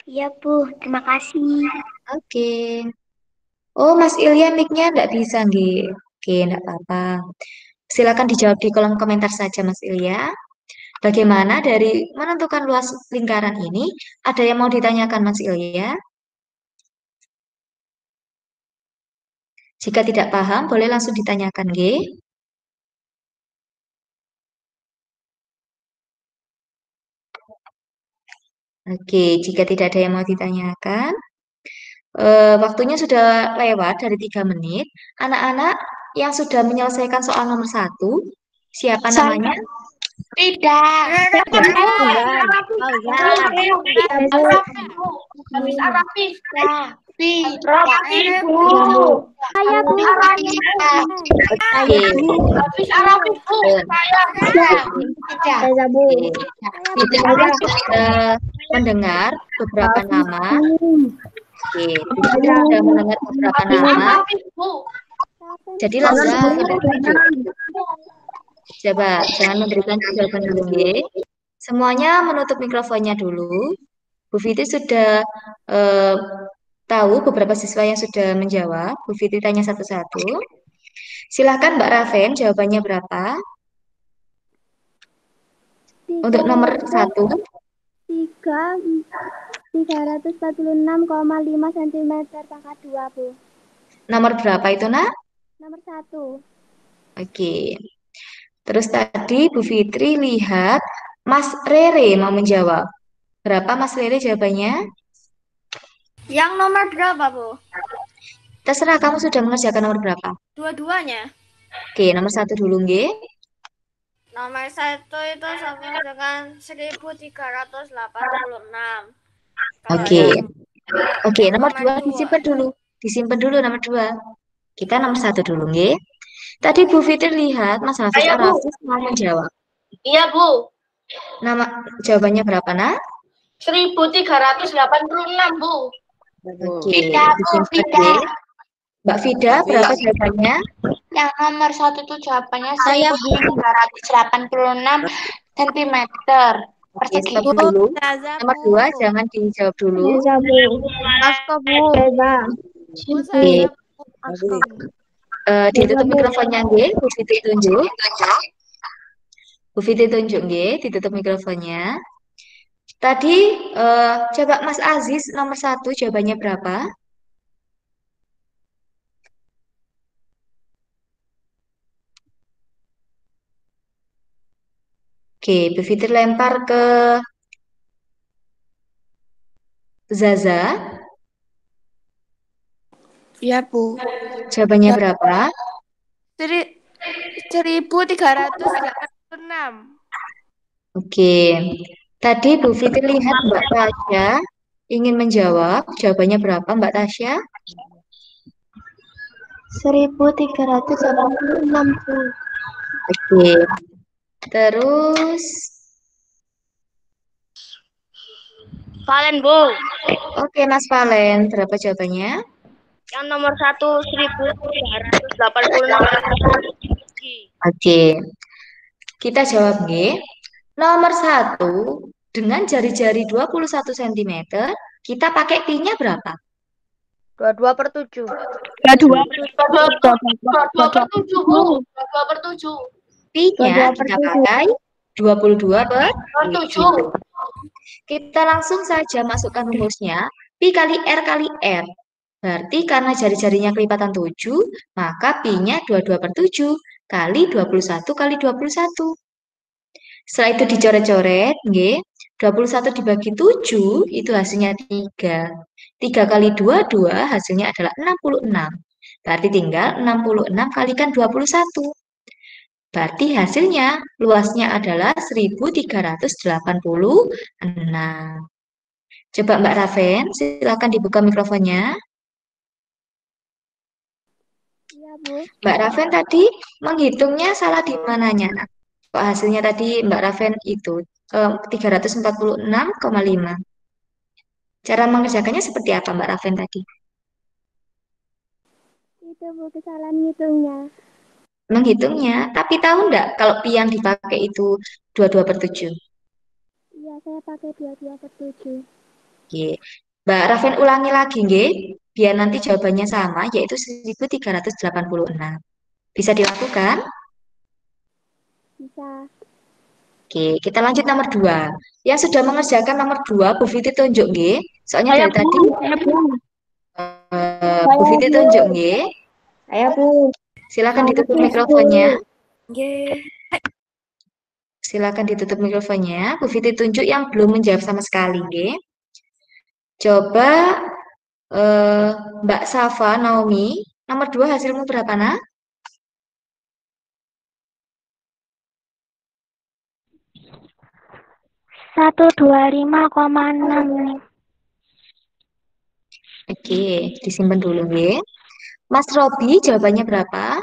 S7: Iya, Bu. Terima kasih.
S1: Oke. Oh, Mas Ilya mic-nya nggak bisa, nggih. Oke, nggak apa-apa. Silakan dijawab di kolom komentar saja, Mas Ilya. Bagaimana dari menentukan luas lingkaran ini? Ada yang mau ditanyakan, Mas Ilya? Jika tidak paham, boleh langsung ditanyakan, G. Oke, jika tidak ada yang mau ditanyakan, waktunya sudah lewat dari 3 menit. Anak-anak yang sudah menyelesaikan soal nomor 1, siapa namanya?
S3: Tidak.
S7: Saya, Bu.
S1: Oke.
S7: Saya, Bu.
S1: Tidak sudah mendengar beberapa nama. Oke, Fitri sudah mendengar beberapa nama. Jadi langsung coba jangan memberikan jawaban dulu, nggih. Semuanya menutup mikrofonnya dulu. Bu Fitri sudah tahu beberapa siswa yang sudah menjawab. Bu Fitri tanya satu-satu. Silahkan Mbak Raven, jawabannya berapa? Untuk nomor 1.
S7: 346,5 cm pangkat 2, Bu.
S1: Nomor berapa itu, Nak?
S7: Nomor 1.
S1: Oke. Terus tadi Bu Fitri lihat Mas Rere mau menjawab. Berapa Mas Rere jawabannya?
S4: Yang nomor berapa, Bu?
S1: Terserah kamu sudah mengerjakan nomor berapa.
S4: Dua-duanya.
S1: Oke, nomor 1 dulu, nggih.
S4: Nomor 1 itu sama dengan 1386.
S1: Oke. Oke,
S4: yang
S1: nomor 2
S4: dua.
S1: disimpan dulu. Disimpan dulu nomor 2. Kita nomor 1 dulu, nggih. Tadi Bu Fitri lihat Mas Hafiz
S3: Ayo, Bu.
S1: Arafis mau menjawab.
S3: Iya, Bu.
S1: Nama jawabannya berapa, Nak?
S3: 1386, Bu.
S1: Oke,
S3: Fida, Bu,
S1: disimpan,
S3: Fida.
S1: nggih. Mbak Fida, berapa jawabannya?
S3: Yang nomor 1 itu jawabannya
S7: Saya, Bu.
S3: 1386 cm
S1: Oke,
S3: persegi.
S1: stop dulu. Nomor 2 jangan dijawab dulu.
S2: Asko, Bu.
S1: Oke. Ditutup mikrofonnya, nggih. Bu Fitri tunjuk. Bu Fitri tunjuk, nggih. Ditutup mikrofonnya. Tadi coba Mas Aziz nomor 1 jawabannya berapa? Oke, Bu Fitri lempar ke Zaza.
S6: Iya, Bu.
S1: Jawabannya berapa?
S4: 1386.
S1: Oke. Tadi Bu Fitri lihat Mbak Tasya ingin menjawab. Jawabannya berapa, Mbak Tasya?
S7: 1386, Bu.
S1: Oke. Terus
S2: Valen, Bu.
S1: Oke, Mas Valen, berapa jawabannya?
S2: Yang nomor 1 1386 persegi.
S1: Oke, kita jawab G. Nomor 1, dengan jari-jari 21 cm, kita pakai pi-nya berapa?
S2: 22/7.
S6: 22/7.
S1: Pi-nya kita pakai 22/7. Kita langsung saja masukkan rumusnya. Pi kali R kali R. Berarti karena jari-jarinya kelipatan 7, maka pi-nya 22/7 kali 21 kali 21. Setelah itu dicoret-coret, nggih. 21 dibagi 7 itu hasilnya 3. 3 kali 2, 2 hasilnya adalah 66. Berarti tinggal 66 kalikan 21. Berarti hasilnya luasnya adalah 1386. Coba Mbak Raven, silakan dibuka mikrofonnya.
S7: Iya, Bu.
S1: Mbak Raven tadi menghitungnya salah di mananya, Nak? Kok hasilnya tadi Mbak Raven itu 346,5. Cara mengerjakannya seperti apa Mbak Raven tadi?
S7: Itu Bu kesalahan ngitungnya.
S1: Menghitungnya, tapi tahu nggak kalau pi yang dipakai itu 22/7?
S7: Iya, saya pakai 22/7.
S1: Oke. Mbak Raven ulangi lagi, nggih, biar nanti jawabannya sama, yaitu 1386. Bisa dilakukan?
S7: Bisa.
S1: Oke, kita lanjut nomor 2. Yang sudah mengerjakan nomor 2, Bu Fiti tunjuk, nggih. Soalnya dari tadi Bu Fiti tunjuk, nggih.
S8: Saya, Bu.
S1: Silakan ditutup mikrofonnya.
S4: Nggih.
S1: Silakan ditutup mikrofonnya. Bu Fiti tunjuk yang belum menjawab sama sekali, nggih. Coba Mbak Safa Naomi, nomor 2 hasilmu berapa, Nak?
S7: 125,6.
S1: Oke, disimpan dulu, nggih. Mas Robi, jawabannya berapa?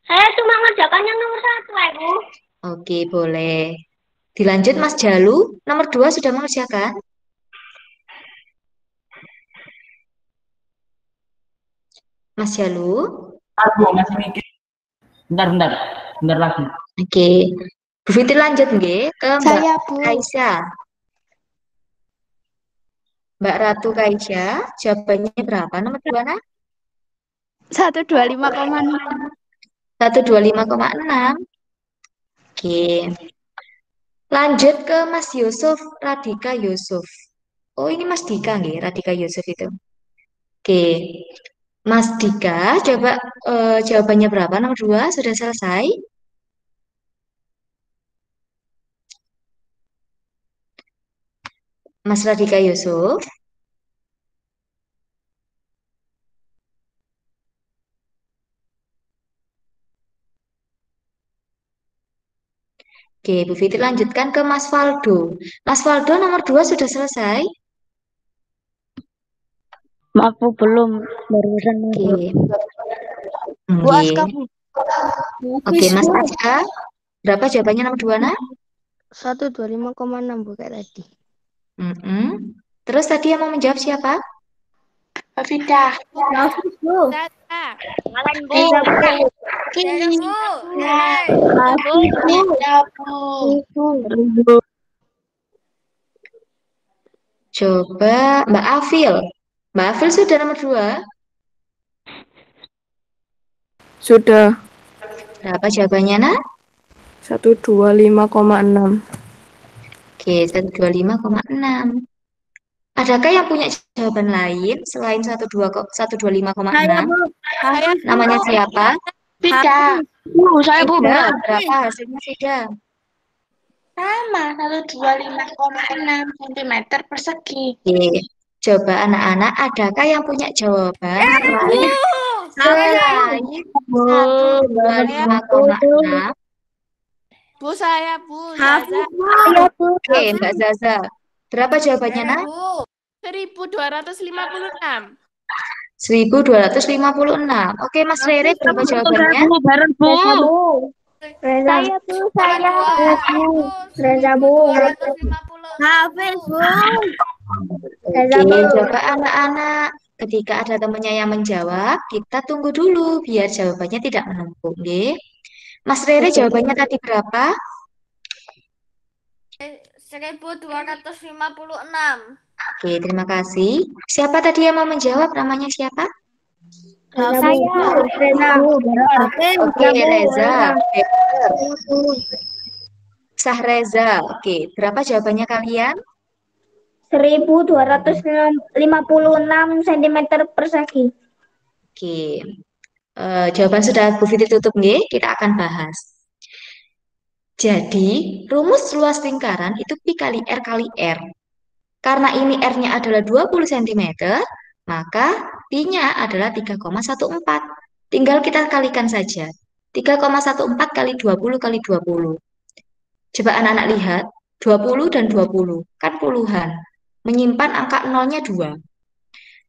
S3: Saya cuma ngerjakan yang nomor 1, Bu.
S1: Oke, boleh. Dilanjut Mas Jalu, nomor 2 sudah mengerjakan? Mas Jalu?
S5: Aku masih mikir. Bentar lagi.
S1: Oke. Bu Fitri lanjut nggih ke Mbak
S7: Saya, Bu.
S1: Aisyah. Mbak Ratu Aisyah, jawabannya berapa? Nomor 2, Nak?
S7: 125,6.
S1: 125,6. Oke. Lanjut ke Mas Yusuf, Radika Yusuf. Oh, ini Mas Dika nggih, Radika Yusuf itu. Oke. Mas Dika, coba jawabannya berapa? Nomor 2 sudah selesai? Mas Radika Yusuf. Oke, Bu Fitri lanjutkan ke Mas Faldo. Mas Faldo nomor 2 sudah selesai?
S2: Maaf, Bu, belum. Barusan
S1: Oke.
S2: Bu Aska, Bu.
S1: Oke, Mas Aska. Berapa jawabannya nomor 2, Nak?
S2: 125,6, Bu, kayak tadi.
S1: Terus tadi yang mau menjawab siapa?
S6: Fida.
S7: Bu.
S2: Valen, Bu.
S1: Coba Mbak Afil. Mbak Afil sudah nomor 2?
S8: Sudah.
S1: Berapa jawabannya, Nak?
S8: 125,6.
S1: Oke, 125,6. Adakah yang punya jawaban lain selain 125,6? Namanya siapa?
S6: Fida.
S2: Bu, saya, Bu.
S1: Fida, berapa hasilnya Fida?
S6: Sama, 125,6 cm persegi.
S1: Oke, coba anak-anak, adakah yang punya jawaban lain selain 125,6?
S6: Bu, saya, Bu.
S1: Oke, Mbak Zaza. Berapa jawabannya, Nak?
S6: 1.256.
S1: 1.256. Oke, Mas Rere, berapa jawabannya?
S2: Bareng, Bu.
S7: Saya, Bu. Saya. Reza, Bu.
S4: 1250.
S7: Hafiz, Bu.
S1: Oke, coba anak-anak. Ketika ada temannya yang menjawab, kita tunggu dulu biar jawabannya tidak menumpuk. Nggih. Mas Rere jawabannya tadi berapa?
S4: 1256.
S1: Oke, terima kasih. Siapa tadi yang mau menjawab? Namanya siapa?
S7: Saya. Reza.
S1: Oke, Reza. Sah Reza. Oke, berapa jawabannya kalian?
S7: 1256 cm persegi.
S1: Oke, jawaban sudah Bu Fitri tutup, nggih. Kita akan bahas. Jadi, rumus luas lingkaran itu pi kali R kali R. Karena ini R-nya adalah 20 cm, maka pi-nya adalah 3,14. Tinggal kita kalikan saja. 3,14 kali 20 kali 20. Coba anak-anak lihat, 20 dan 20, kan puluhan. Menyimpan angka nolnya 2.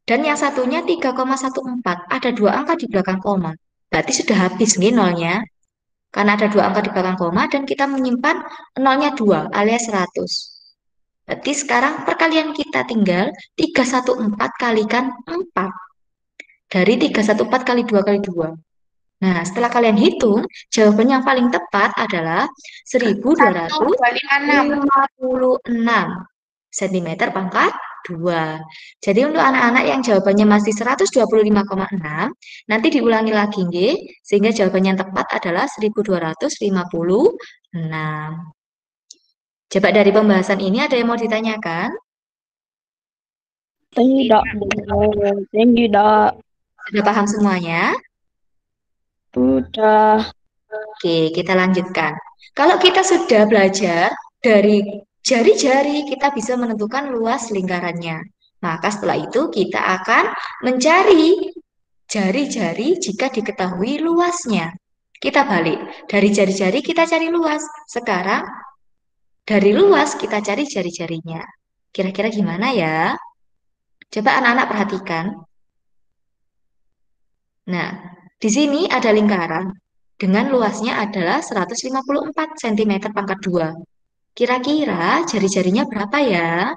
S1: Dan yang satunya 3,14, ada 2 angka di belakang koma. Berarti sudah habis nih nolnya. Karena ada 2 angka di belakang koma dan kita menyimpan nolnya 2 alias 100. Berarti sekarang perkalian kita tinggal 314 kalikan 4. Dari 314 kali 2 kali 2. Nah, setelah kalian hitung, jawaban yang paling tepat adalah 1256 cm pangkat 2. Jadi untuk anak-anak yang jawabannya masih 125,6, nanti diulangi lagi, nggih, sehingga jawaban yang tepat adalah 1256. Coba dari pembahasan ini ada yang mau ditanyakan?
S2: Tidak.
S1: Sudah paham semuanya?
S2: Sudah.
S1: Oke, kita lanjutkan. Kalau kita sudah belajar dari jari-jari, kita bisa menentukan luas lingkarannya. Maka setelah itu kita akan mencari jari-jari jika diketahui luasnya. Kita balik. Dari jari-jari kita cari luas. Sekarang dari luas kita cari jari-jarinya. Kira-kira gimana ya? Coba anak-anak perhatikan. Nah, di sini ada lingkaran dengan luasnya adalah 154 cm pangkat 2. Kira-kira jari-jarinya berapa ya?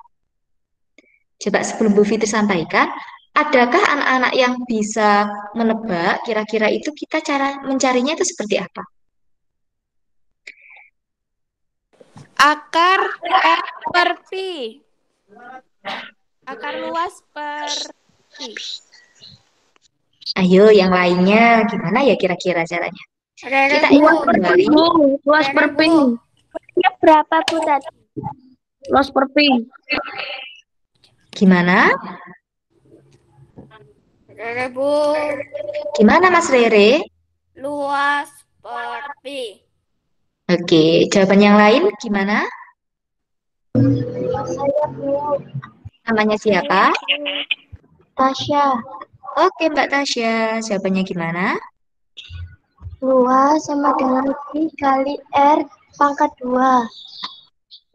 S1: Coba sebelum Bu Fitri sampaikan, adakah anak-anak yang bisa menebak kira-kira itu kita cara mencarinya itu seperti apa?
S6: Akar R per pi. Akar luas per pi.
S1: Ayo, yang lainnya gimana ya kira-kira caranya? Kita ingat kembali.
S2: Luas per pi.
S7: Berapa, Bu, tadi?
S2: Luas per pi.
S1: Gimana?
S4: Rere, Bu.
S1: Gimana Mas Rere?
S4: Luas per pi.
S1: Oke, jawaban yang lain gimana? Namanya siapa?
S7: Tasya.
S1: Oke, Mbak Tasya. Jawabannya gimana?
S7: Luas sama dengan pi kali R pangkat 2.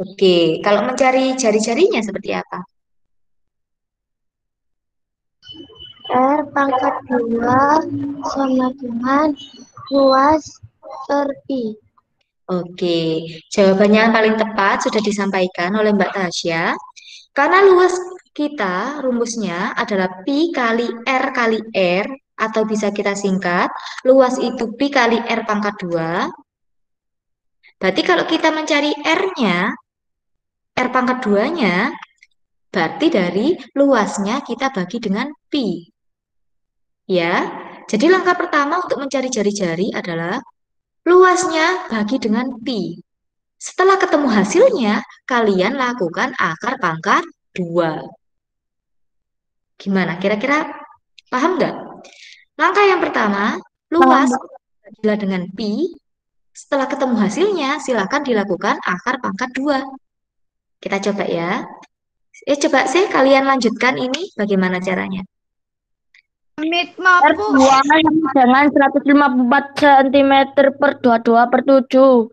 S1: Oke, kalau mencari jari-jarinya seperti apa?
S7: R pangkat 2 sama dengan luas per pi.
S1: Oke, jawabannya yang paling tepat sudah disampaikan oleh Mbak Tasya. Karena luas kita rumusnya adalah pi kali R, atau bisa kita singkat, luas itu pi kali R pangkat 2. Berarti kalau kita mencari R-nya, R pangkat 2-nya, berarti dari luasnya kita bagi dengan pi. Ya, jadi langkah pertama untuk mencari jari-jari adalah luasnya bagi dengan pi. Setelah ketemu hasilnya, kalian lakukan akar pangkat 2. Gimana? Kira-kira paham nggak? Langkah yang pertama, luas bagilah dengan pi. Setelah ketemu hasilnya, silakan dilakukan akar pangkat 2. Kita coba ya. Coba sih kalian lanjutkan ini bagaimana caranya.
S2: R2 sama dengan 154 cm per 22 per 7.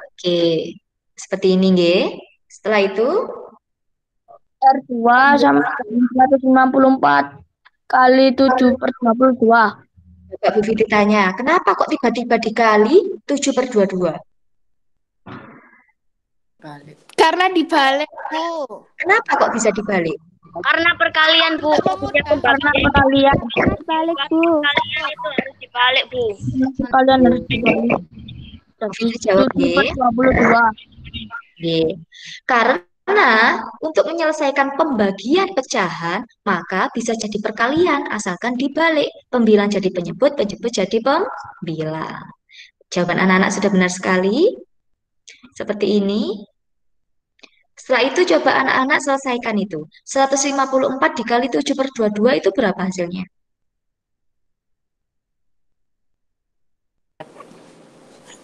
S1: Oke, seperti ini nggih. Setelah itu,
S2: R2 sama dengan 154 kali 7 per 22.
S1: Bapak Bu Fitri tanya, kenapa kok tiba-tiba dikali 7 per 22?
S6: Karena dibalik, Bu.
S1: Kenapa kok bisa dibalik?
S3: Karena perkalian, Bu. Maksudnya
S2: Karena
S3: pembagian
S2: perkalian.
S7: Balik, Bu.
S3: perkalian itu harus dibalik, Bu.
S2: Kalian harus dibalik.
S1: Bu Fitri jawab,
S2: 7 per
S1: G.
S2: 22.
S1: G. Karena untuk menyelesaikan pembagian pecahan, maka bisa jadi perkalian asalkan dibalik. Pembilang jadi penyebut, penyebut jadi pembilang. Jawaban anak-anak sudah benar sekali. Seperti ini. Setelah itu coba anak-anak selesaikan itu. 154 dikali 7 per 22 itu berapa hasilnya?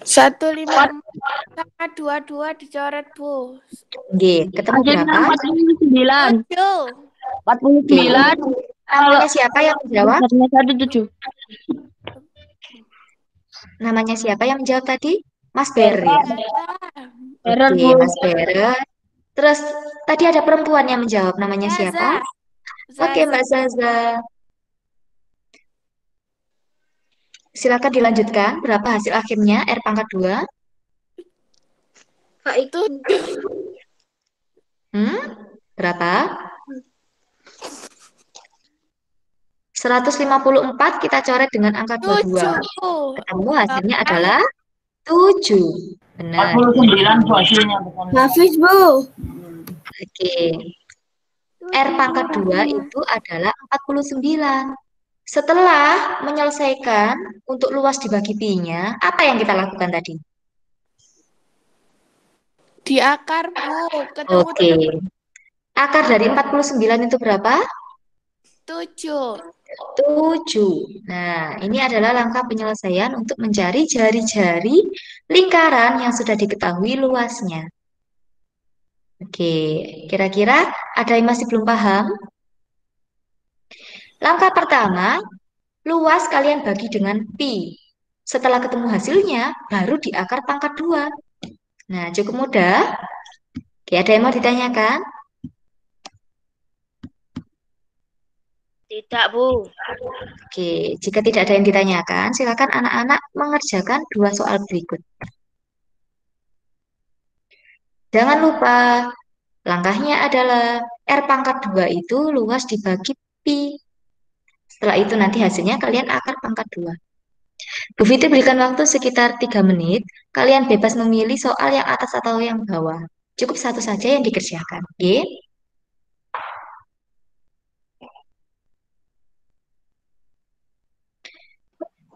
S6: 154 sama 22 dicoret, Bu.
S1: G. Ketemu
S2: Hasilnya
S1: berapa?
S2: 49.
S6: 7.
S2: 49.
S1: Namanya siapa yang menjawab?
S2: Hasilnya 17.
S1: Namanya siapa yang menjawab tadi? Mas Ber ya?
S2: Error,
S1: Oke,
S2: Bu.
S1: Mas Ber. Terus tadi ada perempuan yang menjawab. Namanya siapa? Oke, Mbak Zaza. Silakan dilanjutkan. Berapa hasil akhirnya? R pangkat 2.
S7: Kak, itu
S1: Berapa? 154 kita coret dengan angka 22.
S6: 7.
S1: Ketemu hasilnya adalah 7. Benar.
S5: 49 Bu hasilnya. Bukan.
S8: Hafiz, Bu.
S1: Oke. R pangkat 2 itu adalah 49. Setelah menyelesaikan untuk luas dibagi pi-nya, apa yang kita lakukan tadi?
S6: Di akar, Bu. Ketemu
S1: Oke. Akar dari 49 itu berapa?
S6: 7.
S1: 7. Nah, ini adalah langkah penyelesaian untuk mencari jari-jari lingkaran yang sudah diketahui luasnya. Oke, kira-kira ada yang masih belum paham? Langkah pertama, luas kalian bagi dengan pi. Setelah ketemu hasilnya, baru di akar pangkat 2. Nah, cukup mudah. Oke, ada yang mau ditanyakan?
S3: Tidak, Bu.
S1: Oke, jika tidak ada yang ditanyakan, silakan anak-anak mengerjakan 2 soal berikut. Jangan lupa, langkahnya adalah R pangkat 2 itu luas dibagi pi. Setelah itu nanti hasilnya kalian akar pangkat 2. Bu Fitri berikan waktu sekitar 3 menit. Kalian bebas memilih soal yang atas atau yang bawah. Cukup satu saja yang dikerjakan. Oke?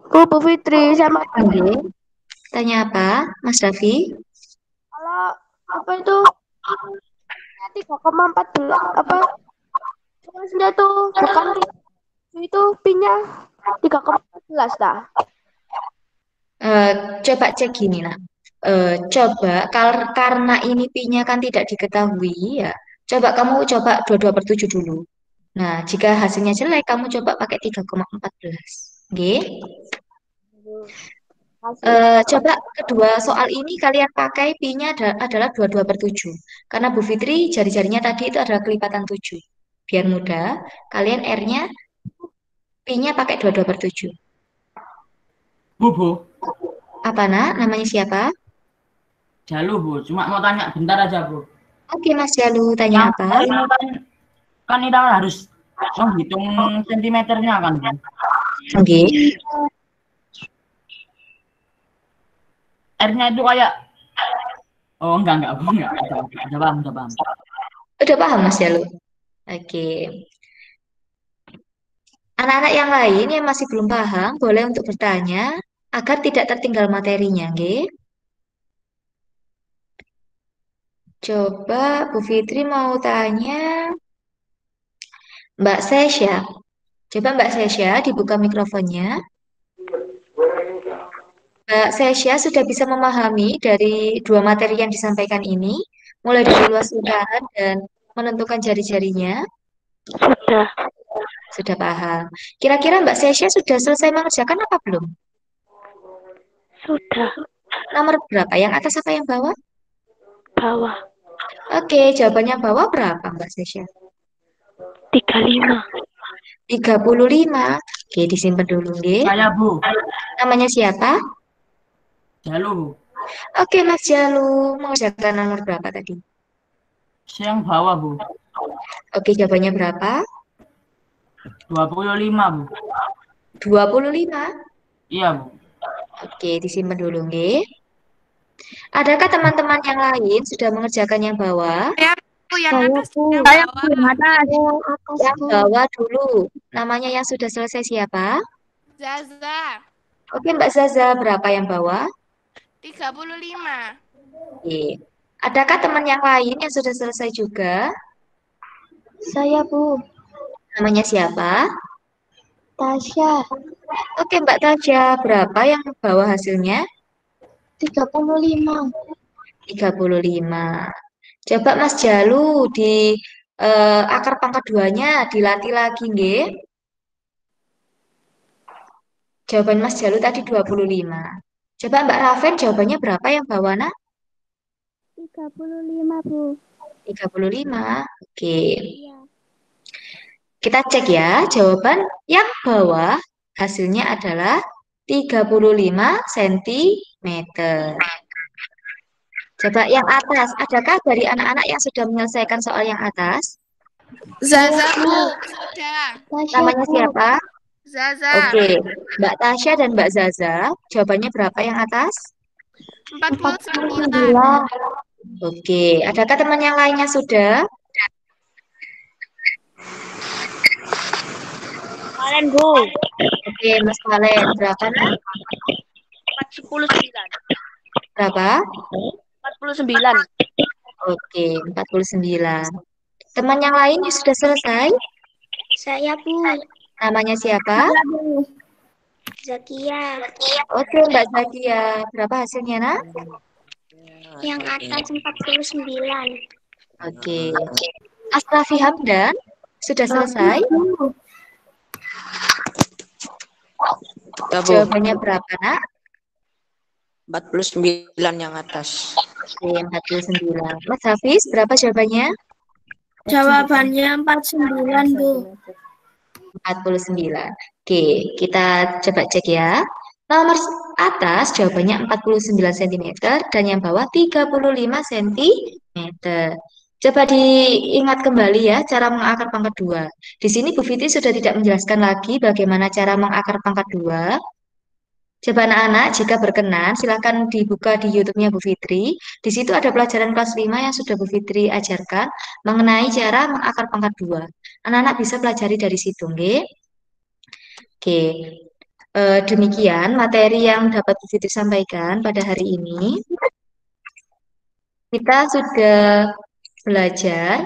S2: Bu Fitri sama
S1: Oke. Tanya apa, Mas Raffi?
S2: kalau apa itu 3,14 apa tulisnya tuh bukan itu pinnya 3,14 dah.
S1: Coba cek gini nah. Coba karena ini pi-nya kan tidak diketahui ya. Coba kamu coba 22 per 7 dulu. Nah, jika hasilnya jelek, kamu coba pakai 3,14. Oke? Coba kedua soal ini kalian pakai pi-nya adalah 22 per 7. Karena Bu Fitri jari-jarinya tadi itu adalah kelipatan 7. Biar mudah, kalian R-nya pi-nya pakai 22 per 7.
S5: Bu.
S1: Apa nak? Namanya siapa?
S5: Jalu, Bu. Cuma mau tanya bentar aja, Bu.
S1: Oke, Mas Jalu, tanya apa?
S5: Ini kan kita harus menghitung sentimeternya kan, Bu.
S1: Oke.
S5: R-nya itu kayak enggak, Bu, enggak. Udah paham.
S1: Udah paham Mas Jalu? Oke. Anak-anak yang lain yang masih belum paham, boleh untuk bertanya agar tidak tertinggal materinya, oke? Coba Bu Fitri mau tanya Mbak Sesya. Coba Mbak Sesya dibuka mikrofonnya. Mbak Sesya sudah bisa memahami dari 2 materi yang disampaikan ini, mulai dari luas lingkaran dan menentukan jari-jarinya. Sudah paham. Kira-kira Mbak Sesya sudah selesai mengerjakan apa belum?
S7: sudah
S1: Nomor berapa? Yang atas apa yang bawah?
S7: bawah
S1: Oke, jawabannya bawah berapa Mbak Sesya?
S7: 35.
S1: 35. Oke, disimpan dulu, nggih.
S5: Saya, Bu.
S1: Namanya siapa?
S5: Jalu, Bu.
S1: Oke, Mas Jalu, mengerjakan nomor berapa tadi?
S5: Yang bawah, Bu.
S1: Oke, jawabannya berapa?
S5: 25, Bu.
S1: 25.
S5: Iya, Bu.
S1: Oke, disimpan dulu, nggih. Adakah teman-teman yang lain sudah mengerjakan yang bawah?
S4: Yang
S2: Saya,
S4: atas,
S2: Bu.
S4: yang
S2: Saya,
S4: bawah.
S2: Bu, yang atas.
S1: Yang bawah dulu. Namanya yang sudah selesai siapa?
S6: Zaza.
S1: Oke, Mbak Zaza, berapa yang bawah?
S6: 35.
S1: Oke. Adakah teman yang lain yang sudah selesai juga?
S7: Saya, Bu.
S1: Namanya siapa?
S7: Tasya.
S1: Oke, Mbak Tasya, berapa yang bawah hasilnya?
S7: 35.
S1: 35. Coba Mas Jalu di akar pangkat 2-nya dilatih lagi, nggih. Jawaban Mas Jalu tadi 25. Coba Mbak Raven jawabannya berapa yang bawah, nak?
S7: 35, Bu.
S1: 35. Oke.
S7: Iya.
S1: Kita cek ya, jawaban yang bawah hasilnya adalah 35 cm. Coba yang atas, adakah dari anak-anak yang sudah menyelesaikan soal yang atas?
S6: Zaza, Bu. Sudah.
S7: Tasya,
S1: Namanya
S7: Bu.
S1: siapa?
S6: Zaza.
S1: Oke, Mbak Tasya dan Mbak Zaza, jawabannya berapa yang atas?
S6: 49.
S7: 9.
S1: Oke, adakah teman yang lainnya sudah?
S3: Kalian, Bu.
S1: Oke, Mas Valen, berapa nak?
S3: 49.
S1: Berapa?
S3: 49.
S1: Oke, 49. Teman yang lain sudah selesai?
S7: Saya, Bu.
S1: Namanya siapa?
S7: Zakia.
S1: Oke, Mbak Zakia. Berapa hasilnya, nak?
S7: Yang atas 49.
S1: Oke. Mas Raffi Hamdan sudah selesai?
S9: Ya, Bu.
S1: Jawabannya berapa, nak?
S9: 49 yang atas.
S1: Oke, 49. Mas Hafiz, berapa jawabannya?
S2: Jawabannya 49, Bu.
S1: 49. Oke, kita coba cek ya. Nomor atas jawabannya 49 cm dan yang bawah 35 cm. Coba diingat kembali ya cara mengakar pangkat 2. Di sini Bu Fitri sudah tidak menjelaskan lagi bagaimana cara mengakar pangkat 2. Coba anak-anak, jika berkenan, silakan dibuka di YouTube-nya Bu Fitri. Di situ ada pelajaran kelas 5 yang sudah Bu Fitri ajarkan mengenai cara mengakar pangkat 2. Anak-anak bisa pelajari dari situ, nggih. Oke, demikian materi yang dapat Bu Fitri sampaikan pada hari ini. Kita sudah belajar